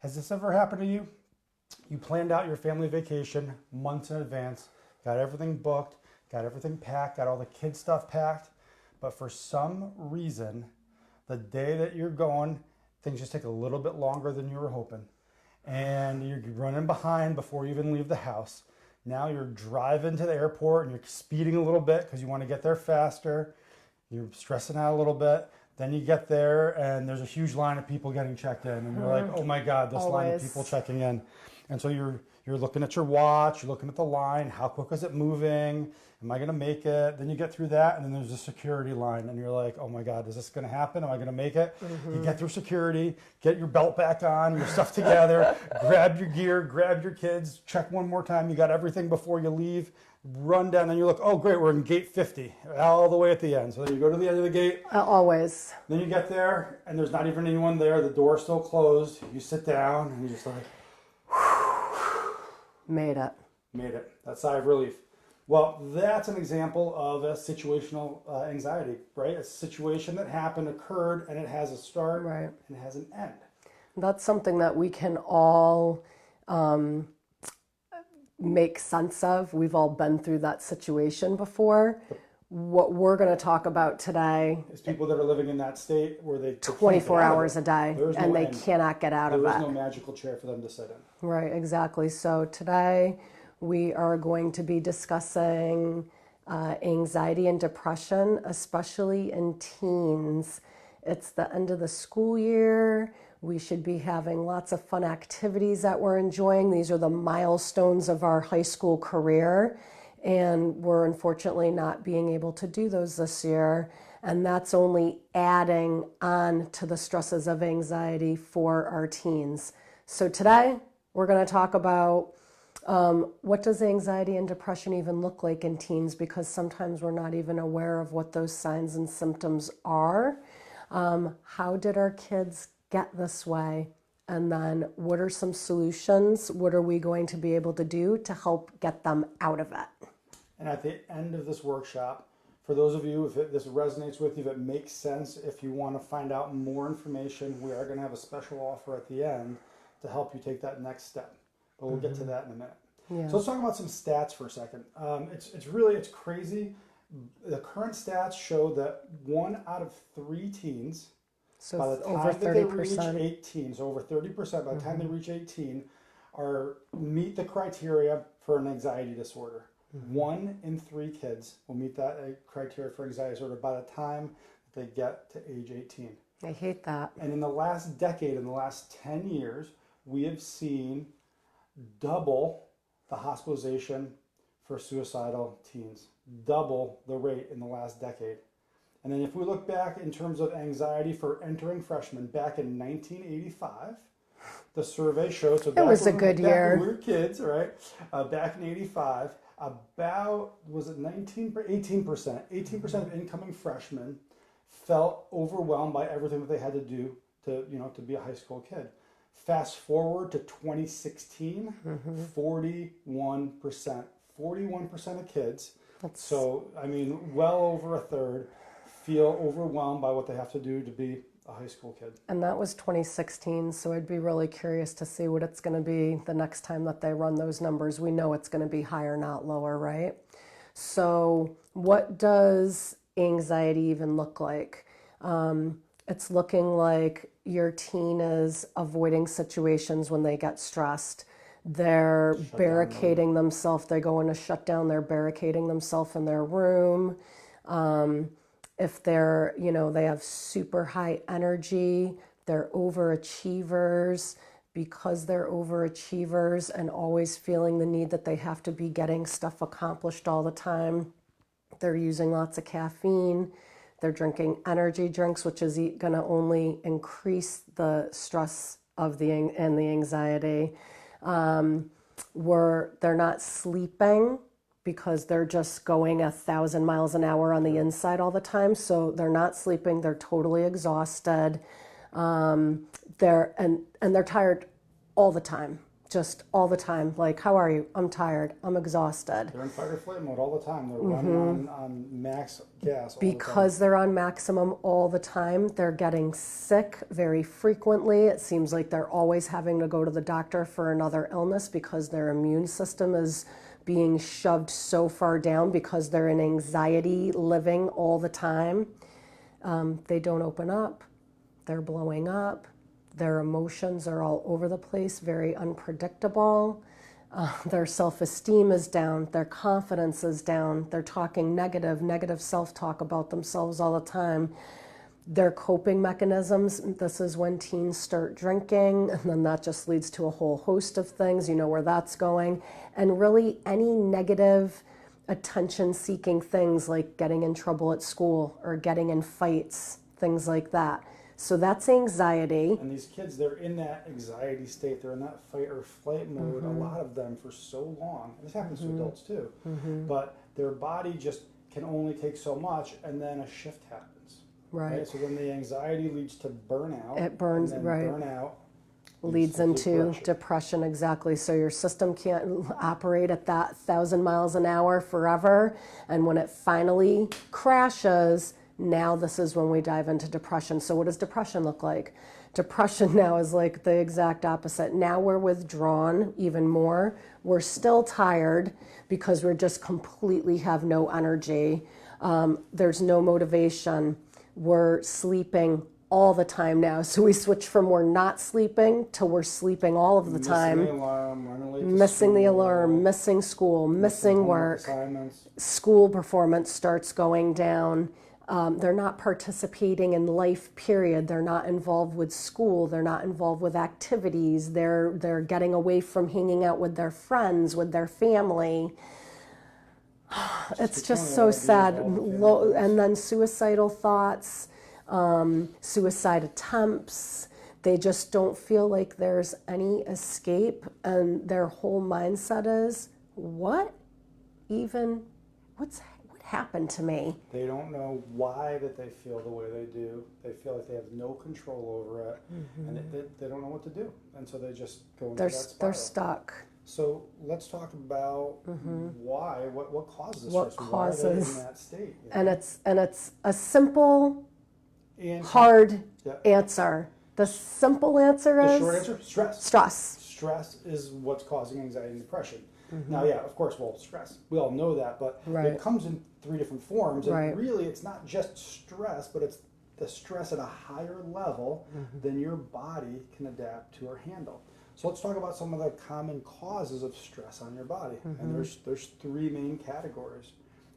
Has this ever happened to you? You planned out your family vacation months in advance, got everything booked, got everything packed, got all the kid stuff packed, but for some reason, the day that you're going, things just take a little bit longer than you were hoping. And you're running behind before you even leave the house. Now you're driving to the airport and you're speeding a little bit because you want to get there faster. You're stressing out a little bit. Then you get there and there's a huge line of people getting checked in. And you're like, oh my God, this line of people checking in. And so you're looking at your watch, you're looking at the line, how quick is it moving? Am I gonna make it? Then you get through that and then there's a security line and you're like, oh my God, is this gonna happen? Am I gonna make it? You get through security, get your belt back on, your stuff together, grab your gear, grab your kids, check one more time, you got everything before you leave, run down and you look, oh great, we're in gate 50, all the way at the end. So then you go to the end of the gate. Always. Then you get there and there's not even anyone there, the door's still closed, you sit down and you're just like, Made it. Made it. That sigh of relief. Well, that's an example of a situational anxiety, right? A situation that happened, occurred, and it has a start Right. and has an end. That's something that we can all make sense of. We've all been through that situation before. What we're going to talk about today It's people that are living in that state where they 24 hours a day There's and no they end. cannot get out of There is it. no magical chair for them to sit in. Right, exactly. So today we are going to be discussing anxiety and depression, especially in teens. It's the end of the school year. We should be having lots of fun activities that we're enjoying. These are the milestones of our high school career, and we're unfortunately not being able to do those this year. And that's only adding on to the stresses of anxiety for our teens. So today we're going to talk about what does anxiety and depression even look like in teens, because sometimes we're not even aware of what those signs and symptoms are. How did our kids get this way? And then what are some solutions? What are we going to be able to do to help get them out of it? And at the end of this workshop, for those of you, if this resonates with you, if it makes sense, if you want to find out more information, we are going to have a special offer at the end to help you take that next step. But we'll get to that in a minute. Yeah. So let's talk about some stats for a second. It's crazy. The current stats show that 1 out of 3 teens, So by the over time that they 30%. reach 18, so over 30%, by the time they reach 18, meet the criteria for an anxiety disorder. 1 in 3 kids will meet that criteria for anxiety disorder by the time they get to age 18. I hate that. And in the last decade, in the last 10 years, we have seen double the hospitalization for suicidal teens, double the rate in the last decade. And then if we look back in terms of anxiety for entering freshmen, back in 1985, the survey shows, so It was a good year. When we were kids, right? Back in 85, about, was it 18% of incoming freshmen felt overwhelmed by everything that they had to do to be a high school kid. Fast forward to 2016, 41%. 41% of kids, so I mean, well over a third, feel overwhelmed by what they have to do to be a high school kid. And that was 2016, so I'd be really curious to see what it's going to be the next time that they run those numbers. We know it's going to be higher, not lower, right? So what does anxiety even look like? It's looking like your teen is avoiding situations when they get stressed. They're barricading themselves. They're going to shut down. They're barricading themselves in their room. If they're, they have super high energy, they're overachievers. Because they're overachievers and always feeling the need that they have to be getting stuff accomplished all the time, they're using lots of caffeine. They're drinking energy drinks, which is going to only increase the stress and the anxiety. They're not sleeping because they're just going 1,000 miles an hour on the inside all the time. So they're not sleeping. They're totally exhausted. They're tired all the time. just all the time. Like, how are you? I'm tired. I'm exhausted. They're in fight or flight mode all the time. They're running on max gas all the time. Because they're on maximum all the time, they're getting sick very frequently. It seems like they're always having to go to the doctor for another illness because their immune system is being shoved so far down because they're in anxiety living all the time. They don't open up. They're blowing up. Their emotions are all over the place, very unpredictable. Their self-esteem is down. Their confidence is down. They're talking negative self-talk about themselves all the time. Their coping mechanisms, this is when teens start drinking, and then that just leads to a whole host of things. You know where that's going. And really any negative attention-seeking things like getting in trouble at school or getting in fights, things like that. So that's anxiety. And these kids, they're in that anxiety state. They're in that fight or flight mode, a lot of them, for so long. And this happens to adults too. But their body just can only take so much, and then a shift happens. Right. So then the anxiety leads to burnout. It burns, and then right. Burnout Leads into depression, exactly. So your system can't operate at that 1,000 miles an hour forever. And when it finally crashes, now this is when we dive into depression. So what does depression look like? Depression now is like the exact opposite. Now we're withdrawn even more. We're still tired because we're just completely have no energy. There's no motivation. We're sleeping all the time now. So we switch from we're not sleeping to we're sleeping all of the time. Missing the alarm, running late to Missing the school, alarm, missing school, missing homework work. assignments. School performance starts going down. They're not participating in life, period. They're not involved with school. They're not involved with activities. They're getting away from hanging out with their friends, with their family. It's just so sad. And then suicidal thoughts, suicide attempts. They just don't feel like there's any escape. And their whole mindset is, what happened to me? They don't know why that they feel the way they do. They feel like they have no control over it, and they don't know what to do, and so they just go into that spiral. They're stuck. So let's talk about why. What causes this? What stress? causes? Why are they in that state? You And know? it's a simple, And hard yeah. answer. The simple answer The is short answer: stress. stress. Stress is what's causing anxiety and depression. Now, yeah, of course, well, stress. We all know that, but it comes in 3 different forms. And really, it's not just stress, but it's the stress at a higher level than your body can adapt to or handle. So let's talk about some of the common causes of stress on your body. And there's 3 main categories,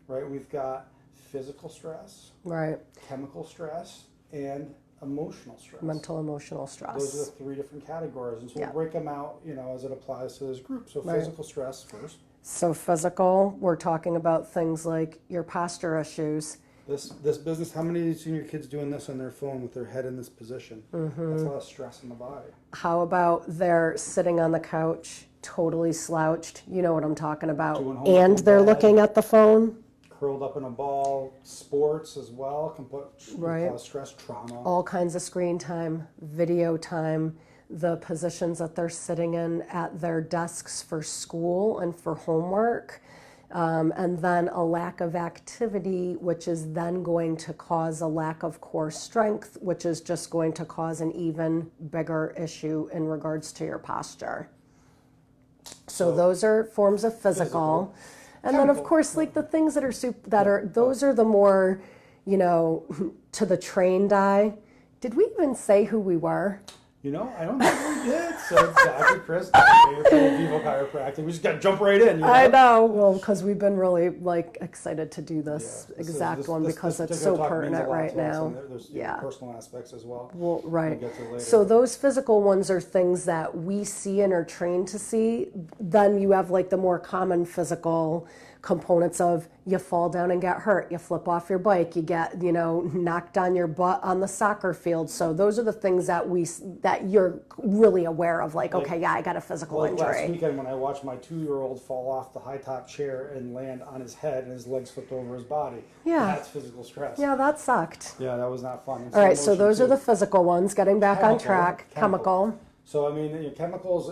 right? We've got physical stress, Right. chemical stress, and emotional stress. Mental, emotional stress. Those are the 3 different categories, and so we'll break them out, as it applies to this group. So physical stress first. So physical, we're talking about things like your posture issues. This business, how many of you seen your kids doing this on their phone with their head in this position? That's a lot of stress in the body. How about they're sitting on the couch, totally slouched? You know what I'm talking about. And they're looking at the phone. Curled up in a ball. Sports as well can cause stress, trauma. All kinds of screen time, video time, the positions that they're sitting in at their desks for school and for homework, and then a lack of activity, which is then going to cause a lack of core strength, which is just going to cause an even bigger issue in regards to your posture. So those are forms of physical. And then, of course, like the things that are those are the more, to the trained eye. Did we even say who we were? I don't think we did. So Dr. Chris, Vivo Chiropractic. We just got to jump right in. I know. Well, because we've been really excited to do this exact one because it's so pertinent right now. There's personal aspects as well. Well, right. So those physical ones are things that we see and are trained to see. Then you have the more common physical components of you fall down and get hurt, you flip off your bike, you get knocked on your butt on the soccer field. So those are the things that you're really aware of, I got a physical injury. Last weekend when I watched my 2-year-old fall off the high top chair and land on his head and his legs flipped over his body. That's physical stress. Yeah, that sucked. Yeah, that was not fun. All right, so those are the physical ones. Getting back on track. Chemical. So chemicals.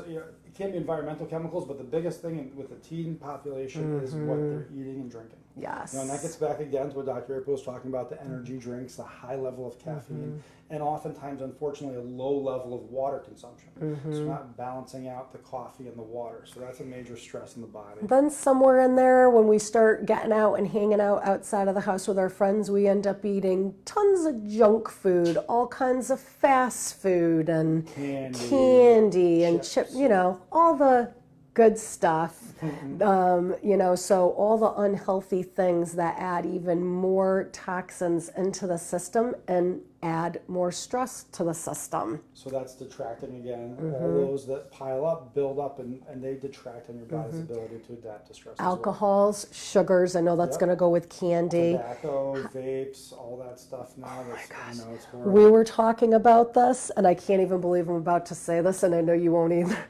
can be environmental chemicals, but the biggest thing with the teen population is what they're eating and drinking. Yes. You know, and that gets back again to what Dr. April was talking about, the energy drinks, the high level of caffeine, and oftentimes, unfortunately, a low level of water consumption. So not balancing out the coffee and the water. So that's a major stress in the body. Then somewhere in there, when we start getting out and hanging out outside of the house with our friends, we end up eating tons of junk food, all kinds of fast food and candy and chip, you know, all the good stuff. You know, so all the unhealthy things that add even more toxins into the system and add more stress to the system. So that's detracting again. All those that pile up, build up, and they detract on your body's ability to adapt to stress. Alcohols, sugars, I know that's going to go with candy. Tobacco, vapes, all that stuff now. Oh my gosh. You know, it's horrible. We were talking about this, and I can't even believe I'm about to say this, and I know you won't either.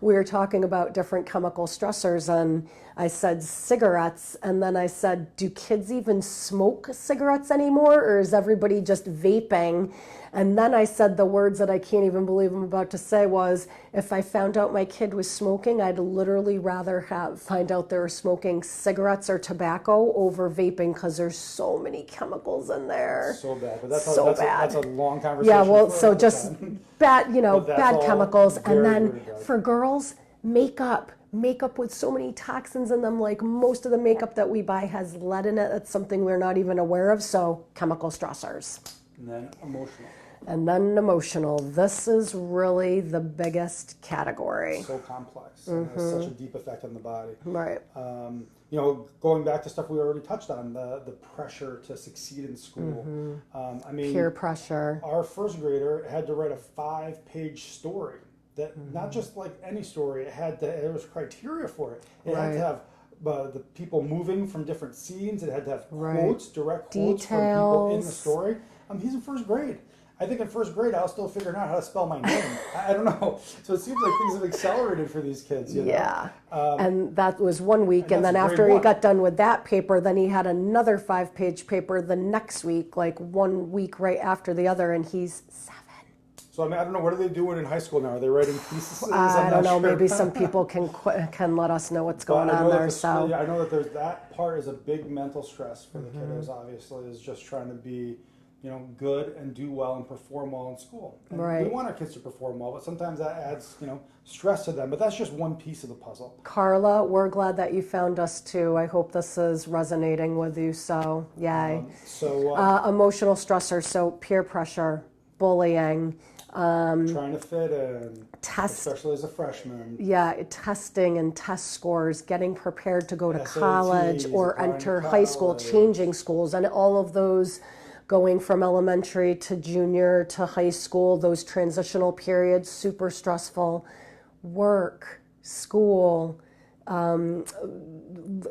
We were talking about different chemical stressors, and I said cigarettes, and then I said, do kids even smoke cigarettes anymore, or is everybody just vaping? And then I said the words that I can't even believe I'm about to say was, if I found out my kid was smoking, I'd literally rather find out they were smoking cigarettes or tobacco over vaping, because there's so many chemicals in there. So bad, but that's bad. That's a long conversation. Yeah, well, so just bad, you know, bad chemicals, and then very bad. for girls, makeup with so many toxins in them. Like most of the makeup that we buy has lead in it. That's something we're not even aware of. So chemical stressors. And then emotional. And then emotional. This is really the biggest category. So complex. And has such a deep effect on the body. Right. You know, going back to stuff we already touched on, the pressure to succeed in school. I mean, Peer pressure. Our first grader had to write a 5-page story. That not just like any story, there was criteria for it. It had to have the people moving from different scenes. It had to have quotes, direct quotes from people in the story. He's in first grade. I think in first grade I was still figuring out how to spell my name. I don't know. So it seems like things have accelerated for these kids. You know? Yeah. And that was 1 week. And then after he got done with that paper, then he had another 5-page paper the next week, like 1 week right after the other. And he's 7. So I mean, I don't know, what are they doing in high school now? Are they writing theses? I don't know. Sure. Maybe some people can let us know what's going on there. So I know that that part is a big mental stress for the kiddos. Obviously, is just trying to be, you know, good and do well and perform well in school. And we want our kids to perform well, but sometimes that adds, you know, stress to them. But that's just one piece of the puzzle. Carla, we're glad that you found us too. I hope this is resonating with you. So yay. Emotional stressors. So peer pressure, bullying. Trying to fit in, especially as a freshman. Yeah, testing and test scores, getting prepared to go to SATs, college or enter high school, changing schools, and all of those going from elementary to junior to high school, those transitional periods, super stressful. Work, school,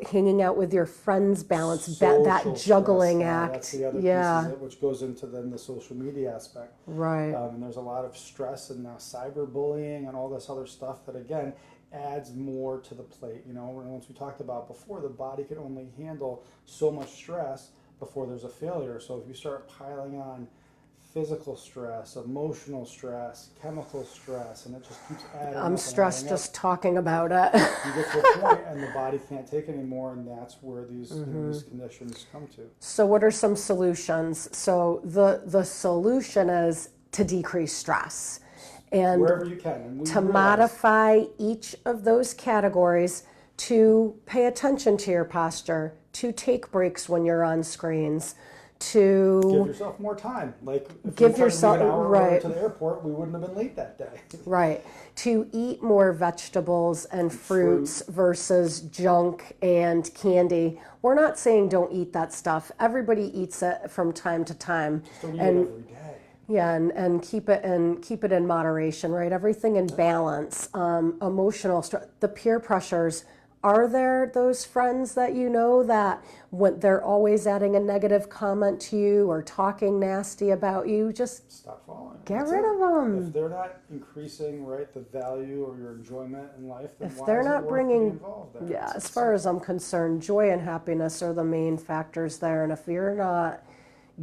hanging out with your friends, balance, that juggling stress. act. That's the other piece of it, which goes into then the social media aspect. Right. And there's a lot of stress and now cyberbullying and all this other stuff that, again, adds more to the plate. You know, once we talked about before, the body can only handle so much stress before there's a failure. So if you start piling on physical stress, emotional stress, chemical stress, and it just keeps adding up. I'm stressed just talking about it. You get to a point and the body can't take anymore, and that's where these conditions come to. So what are some solutions? So the solution is to decrease stress. And wherever you can. And to modify each of those categories, to pay attention to your posture, to take breaks when you're on screens, to give yourself more time. Like if give you yourself an hour to the airport, we wouldn't have been late that day. Right. To eat more vegetables and fruits versus junk and candy. We're not saying don't eat that stuff. Everybody eats it from time to time. Just don't eat it every day. Yeah, and keep it in moderation, right? Everything in balance. Emotional stress, the peer pressures. Are there those friends that you know that when they're always adding a negative comment to you or talking nasty about you, just stop following. Get rid of them. If they're not increasing, right, the value or your enjoyment in life, then if they're not bringing, involved there? Yeah, as far as I'm concerned, joy and happiness are the main factors there. And if you're not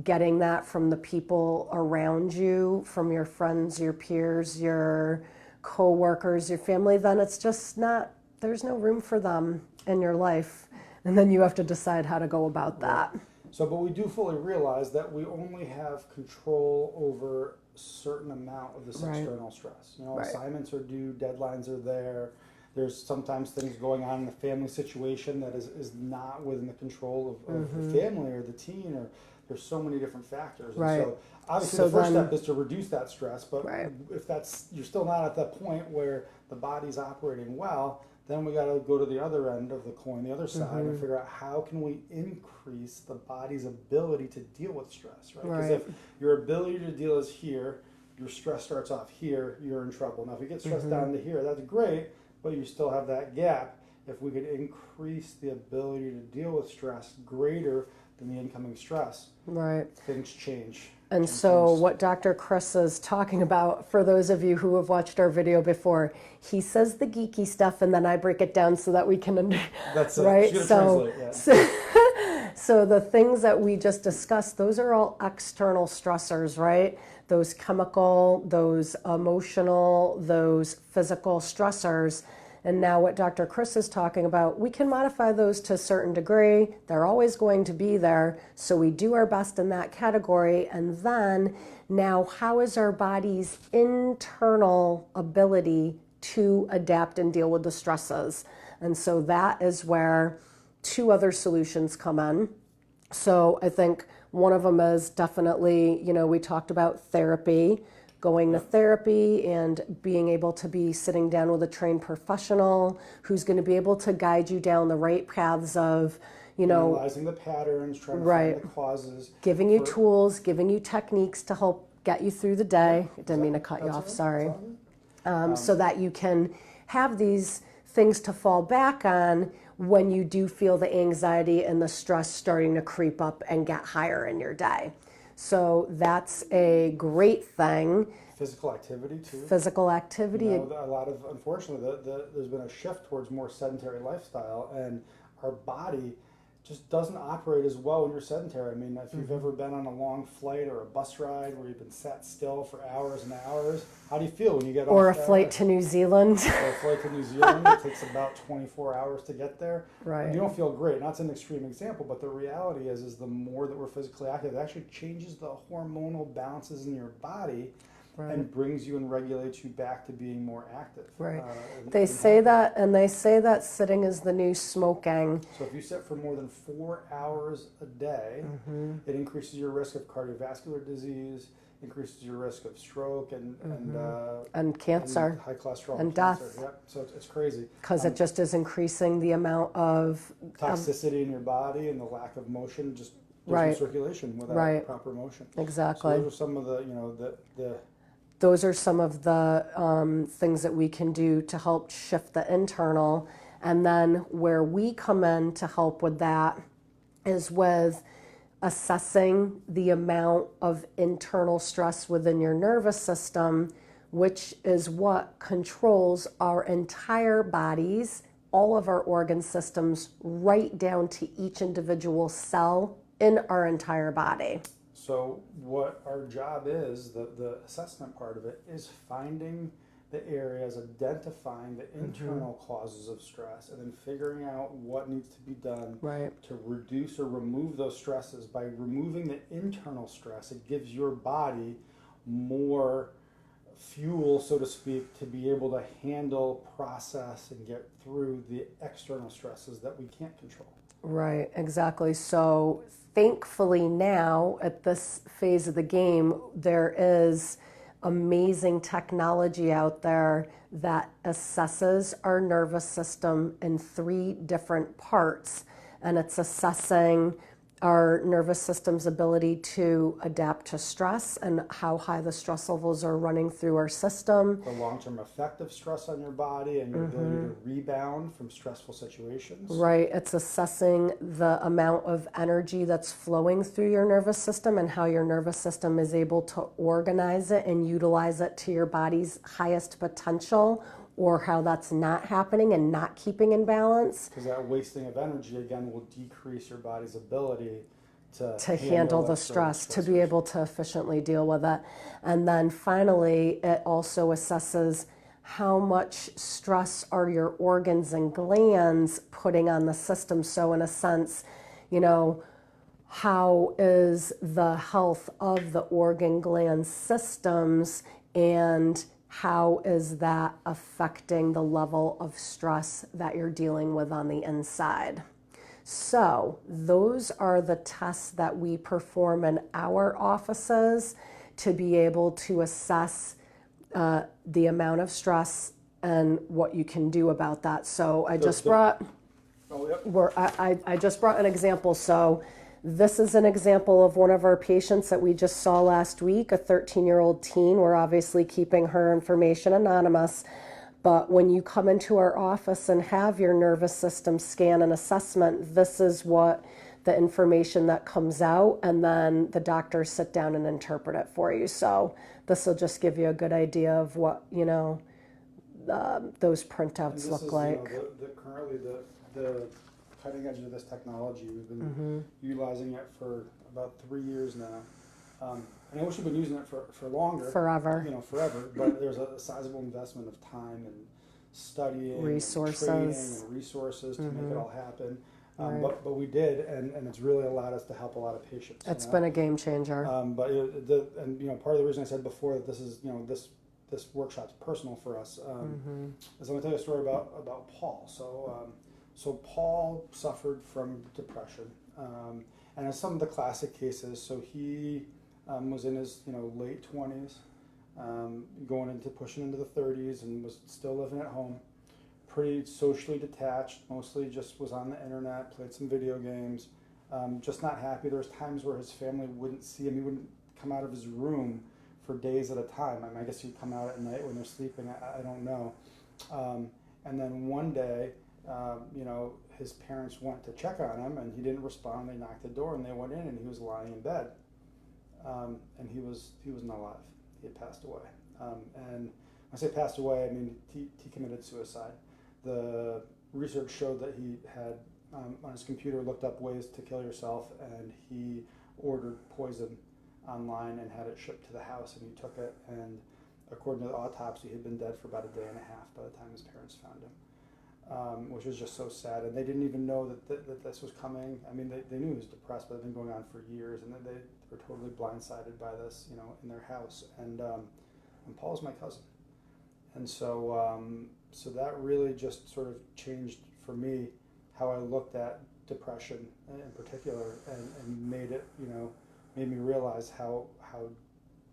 getting that from the people around you, from your friends, your peers, your co-workers, your family, then it's just not, there's no room for them in your life. And then you have to decide how to go about that. Right. So, but we do fully realize that we only have control over a certain amount of this external stress. You know, assignments are due, deadlines are there. There's sometimes things going on in the family situation that is not within the control of the family or the teen, or there's so many different factors. And so obviously the first step is to reduce that stress, but if that's, you're still not at that point where the body's operating well, then we got to go to the other end of the coin, the other side, and figure out how can we increase the body's ability to deal with stress, right? Because if your ability to deal is here, your stress starts off here, you're in trouble. Now, if you get stressed down to here, that's great, but you still have that gap. If we could increase the ability to deal with stress greater than the incoming stress, things change. And so what Dr. Chris is talking about, for those of you who have watched our video before, he says the geeky stuff and then I break it down so that we can, that's right? So, so the things that we just discussed, those are all external stressors, right? Those chemical, those emotional, those physical stressors. And now what Dr. Chris is talking about, we can modify those to a certain degree. They're always going to be there. So we do our best in that category. And then now, how is our body's internal ability to adapt and deal with the stresses? And so that is where two other solutions come in. So I think one of them is definitely, you know, we talked about therapy, going to therapy and being able to be sitting down with a trained professional who's going to be able to guide you down the right paths of, you know, analyzing the patterns, trying to find the causes, giving you tools, giving you techniques to help get you through the day. I didn't mean to cut you off, sorry. So that you can have these things to fall back on when you do feel the anxiety and the stress starting to creep up and get higher in your day. So that's a great thing. Physical activity too. Physical activity. You know, a lot of, unfortunately, there's been a shift towards more sedentary lifestyle, and our body just doesn't operate as well when you're sedentary. I mean, if you've ever been on a long flight or a bus ride where you've been sat still for hours and hours, how do you feel when you get off? Or a flight to New Zealand. Or a flight to New Zealand. It takes about 24 hours to get there. Right. And you don't feel great. That's an extreme example, but the reality is the more that we're physically active, it actually changes the hormonal balances in your body. And brings you and regulates you back to being more active. Right. They say that sitting is the new smoking. So if you sit for more than 4 hours a day, it increases your risk of cardiovascular disease, increases your risk of stroke and cancer, and high cholesterol and cancer. death. Yep. So it's crazy Because it just is increasing the amount of toxicity in your body and the lack of motion. Just there's no circulation without proper motion. Exactly. So those are some of Those are some of the things that we can do to help shift the internal. And then where we come in to help with that is with assessing the amount of internal stress within your nervous system, which is what controls our entire bodies, all of our organ systems, right down to each individual cell in our entire body. So what our job is, the assessment part of it, is finding the areas, identifying the internal causes of stress, and then figuring out what needs to be done to reduce or remove those stresses. By removing the internal stress, it gives your body more fuel, so to speak, to be able to handle, process, and get through the external stresses that we can't control. Right, exactly. So thankfully now at this phase of the game, there is amazing technology out there that assesses our nervous system in 3 different parts. And it's assessing our nervous system's ability to adapt to stress and how high the stress levels are running through our system. The long-term effect of stress on your body and your ability to rebound from stressful situations. Right. It's assessing the amount of energy that's flowing through your nervous system and how your nervous system is able to organize it and utilize it to your body's highest potential, or how that's not happening and not keeping in balance. Because that wasting of energy, again, will decrease your body's ability to handle the stress, to be able to efficiently deal with it. And then finally, it also assesses how much stress are your organs and glands putting on the system. So in a sense, you know, how is the health of the organ gland systems, and how is that affecting the level of stress that you're dealing with on the inside? So those are the tests that we perform in our offices to be able to assess the amount of stress and what you can do about that. So I just brought I just brought an example. So this is an example of one of our patients that we just saw last week, a 13-year-old teen. We're obviously keeping her information anonymous, but when you come into our office and have your nervous system scan and assessment, this is what the information that comes out, and then the doctors sit down and interpret it for you. So this will just give you a good idea of what, you know, those printouts look like. You know, currently the cutting edge of this technology. We've been utilizing it for about 3 years now. And I wish we've been using it for longer. Forever. You know, forever. But there's a sizable investment of time and studying, resources, and training, and resources to make it all happen. But we did, and it's really allowed us to help a lot of patients. It's been a game changer. But you know, part of the reason I said before that this is, you know, this workshop's personal for us is I'm going to tell you a story about Paul. So Paul suffered from depression, and in some of the classic cases, so he was in his, you know, late 20s, pushing into the 30s, and was still living at home, pretty socially detached, mostly just was on the internet, played some video games, just not happy. There was times where his family wouldn't see him. He wouldn't come out of his room for days at a time. I mean, I guess he'd come out at night when they're sleeping. I don't know. And then one day, you know, his parents went to check on him, and he didn't respond. They knocked the door, and they went in, and he was lying in bed, and he wasn't alive. He had passed away. And when I say passed away, I mean he committed suicide. The research showed that he had on his computer looked up ways to kill yourself, and he ordered poison online and had it shipped to the house, and he took it, and according to the autopsy, he'd been dead for about a day and a half by the time his parents found him, which was just so sad. And they didn't even know that this was coming. I mean, they knew he was depressed, but it had been going on for years, and they were totally blindsided by this, you know, in their house. And Paul's my cousin, and so so that really just sort of changed for me how I looked at depression in particular, and made it, you know, made me realize how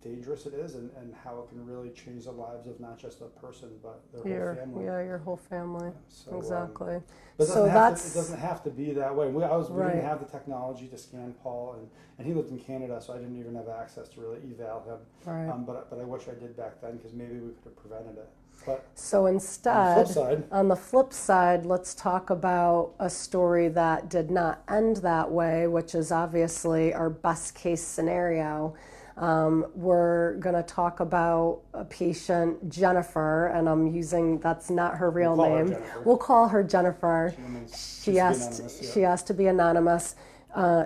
dangerous it is, and how it can really change the lives of not just a person but their whole family. Yeah, your whole family. So, exactly. But it doesn't have to be that way. We didn't have the technology to scan Paul, and he lived in Canada, so I didn't even have access to really eval him. Right. But I wish I did back then, because maybe we could have prevented it. But so instead, on the flip side, let's talk about a story that did not end that way, which is obviously our best case scenario. We're going to talk about a patient, Jennifer, and that's not her real name. We'll call her Jennifer. She asked to be anonymous.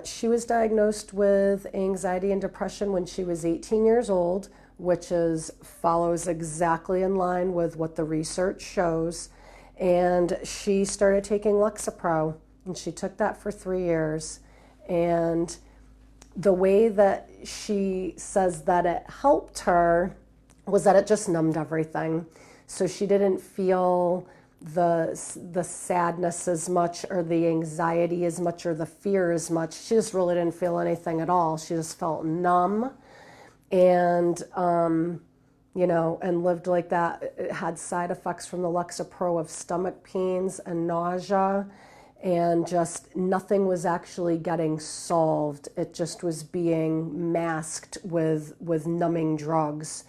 She was diagnosed with anxiety and depression when she was 18 years old, which follows exactly in line with what the research shows. And she started taking Lexapro, and she took that for 3 years. And the way that she says that it helped her was that it just numbed everything. So she didn't feel the sadness as much, or the anxiety as much, or the fear as much. She just really didn't feel anything at all. She just felt numb, and you know, and lived like that. It had side effects from the Lexapro of stomach pains and nausea, and just nothing was actually getting solved. It just was being masked with numbing drugs.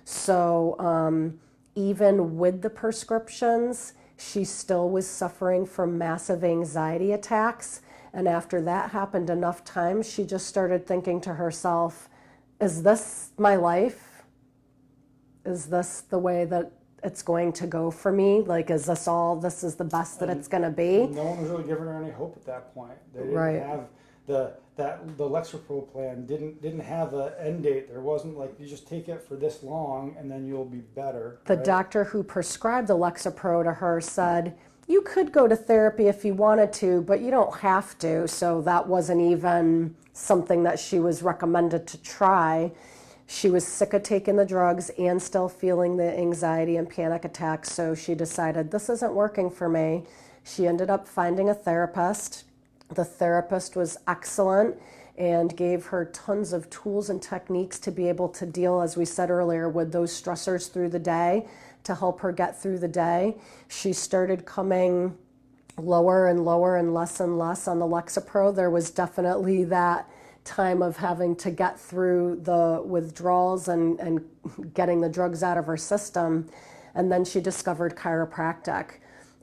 So even with the prescriptions, she still was suffering from massive anxiety attacks. And after that happened enough times, she just started thinking to herself, is this my life? Is this the way that it's going to go for me? Like, is this all, this is the best that it's going to be? No one was really giving her any hope at that point. They the Lexapro plan didn't have an end date. There wasn't like you just take it for this long and then you'll be better. The right? doctor who prescribed the Lexapro to her said, you could go to therapy if you wanted to, but you don't have to. So that wasn't even something that she was recommended to try. She was sick of taking the drugs and still feeling the anxiety and panic attacks. So she decided, this isn't working for me. She ended up finding a therapist. The therapist was excellent and gave her tons of tools and techniques to be able to deal, as we said earlier, with those stressors through the day to help her get through the day. She started coming lower and lower and less on the Lexapro. There was definitely that time of having to get through the withdrawals and getting the drugs out of her system. And then she discovered chiropractic.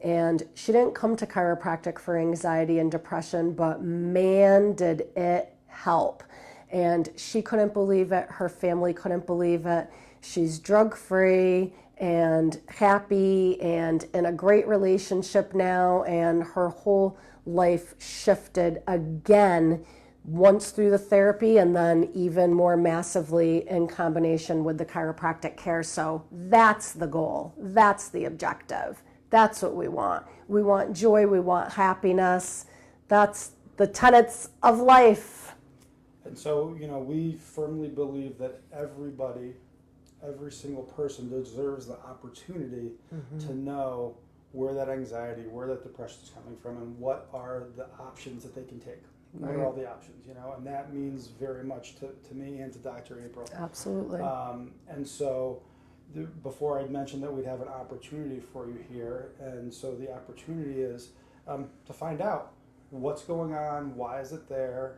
And she didn't come to chiropractic for anxiety and depression, but man, did it help. And she couldn't believe it. Her family couldn't believe it. She's drug-free and happy and in a great relationship now. And her whole life shifted again once through the therapy and then even more massively in combination with the chiropractic care. So that's the goal. That's the objective. That's what we want. We want joy. We want happiness. That's the tenets of life. And so, we firmly believe that everybody, every single person deserves the opportunity to know where that anxiety, where that depression is coming from, and what are the options that they can take. What are all the options, and that means very much to me and to Dr. April. Absolutely. And so before I mentioned that we'd have an opportunity for you here, and so the opportunity is to find out what's going on, why is it there,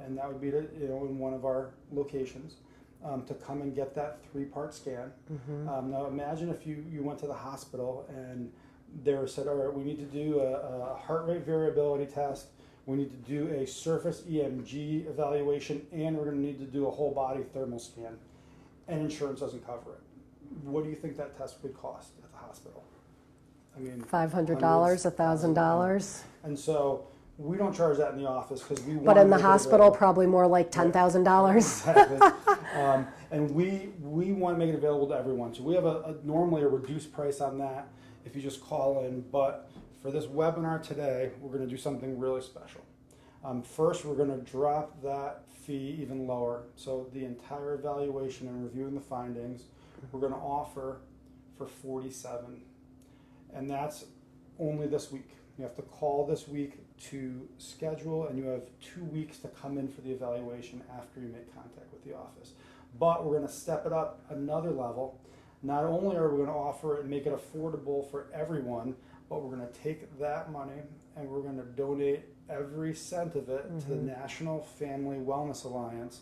and that would be to, in one of our locations, to come and get that 3-part scan. Now imagine if you went to the hospital and they said, all right, we need to do a heart rate variability test, we need to do a surface EMG evaluation, and we're going to need to do a whole body thermal scan, and insurance doesn't cover it. What do you think that test would cost at the hospital? I mean, $500, $1,000. And so we don't charge that in the office because we want. But in the hospital, probably more like $10,000. Exactly. And we want to make it available to everyone. So we have normally a reduced price on that if you just call in. But for this webinar today, we're going to do something really special. First, we're going to drop that fee even lower. So the entire evaluation and reviewing the findings, we're going to offer for $47, and that's only this week. You have to call this week to schedule, and you have 2 weeks to come in for the evaluation after you make contact with the office. But we're going to step it up another level. Not only are we going to offer it and make it affordable for everyone, but we're going to take that money and we're going to donate every cent of it to the National Family Wellness Alliance,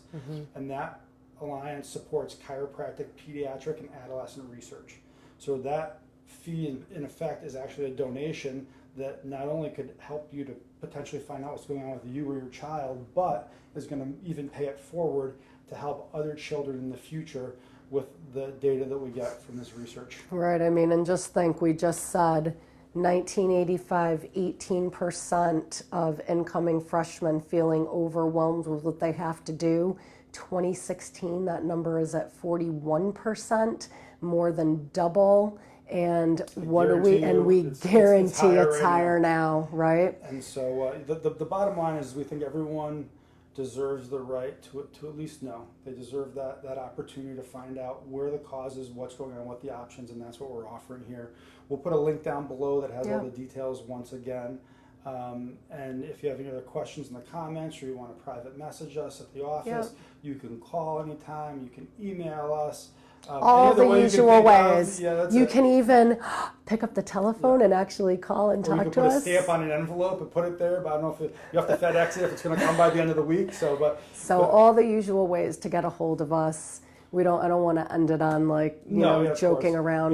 and that Alliance supports chiropractic, pediatric, and adolescent research. So that fee, in effect, is actually a donation that not only could help you to potentially find out what's going on with you or your child, but is going to even pay it forward to help other children in the future with the data that we get from this research. Right, I mean, and just think, we just said 1985, 18% of incoming freshmen feeling overwhelmed with what they have to do. 2016, that number is at 41%, more than double. And what do we? And we guarantee it's higher now, right? And so the bottom line is, we think everyone deserves the right to at least know. They deserve that opportunity to find out where the cause is, what's going on, what the options, and that's what we're offering here. We'll put a link down below that has all the details once again. And if you have any other questions in the comments, or you want to private message us at the office, you can call anytime, you can email us. All the usual ways. You can even pick up the telephone and actually call and talk to us. You can put a stamp on an envelope and put it there, but I don't know if you have to FedEx it if it's going to come by the end of the week. So all the usual ways to get a hold of us. I don't want to end it on joking around.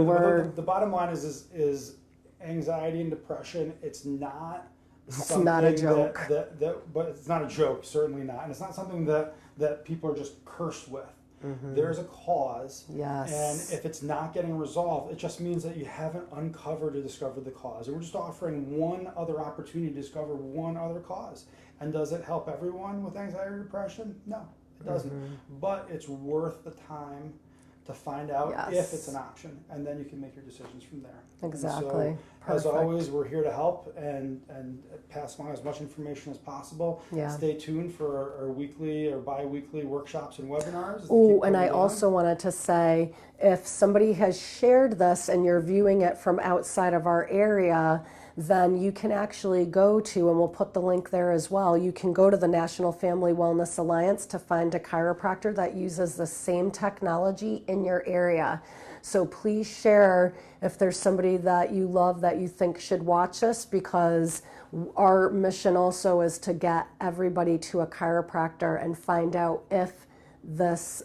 The bottom line is anxiety and depression. It's not. It's not a joke. But it's not a joke, certainly not. And it's not something that people are just cursed with. there's a cause. Yes. And if it's not getting resolved, it just means that you haven't uncovered or discovered the cause. And we're just offering one other opportunity to discover one other cause. And does it help everyone with anxiety or depression? No, it doesn't. But it's worth the time to find out if it's an option, and then you can make your decisions from there. Exactly. And so, as always, we're here to help and pass along as much information as possible. Yeah. Stay tuned for our weekly or bi-weekly workshops and webinars. Oh, and I also wanted to say, if somebody has shared this and you're viewing it from outside of our area, then you can actually go to, and we'll put the link there as well, you can go to the National Family Wellness Alliance to find a chiropractor that uses the same technology in your area. So please share if there's somebody that you love that you think should watch us, because our mission also is to get everybody to a chiropractor and find out if this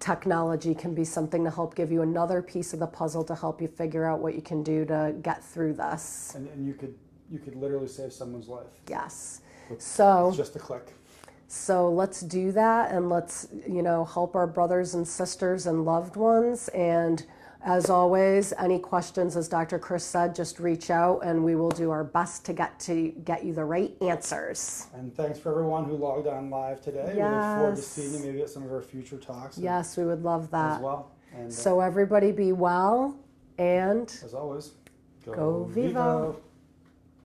technology can be something to help give you another piece of the puzzle to help you figure out what you can do to get through this. And you could literally save someone's life. Yes. It's just a click. So let's do that, and let's, help our brothers and sisters and loved ones. And as always, any questions, as Dr. Chris said, just reach out and we will do our best to get you the right answers. And thanks for everyone who logged on live today. Yes. We look forward to seeing you maybe at some of our future talks. Yes, we would love that. As well. And, so everybody be well, and as always, go Vivo.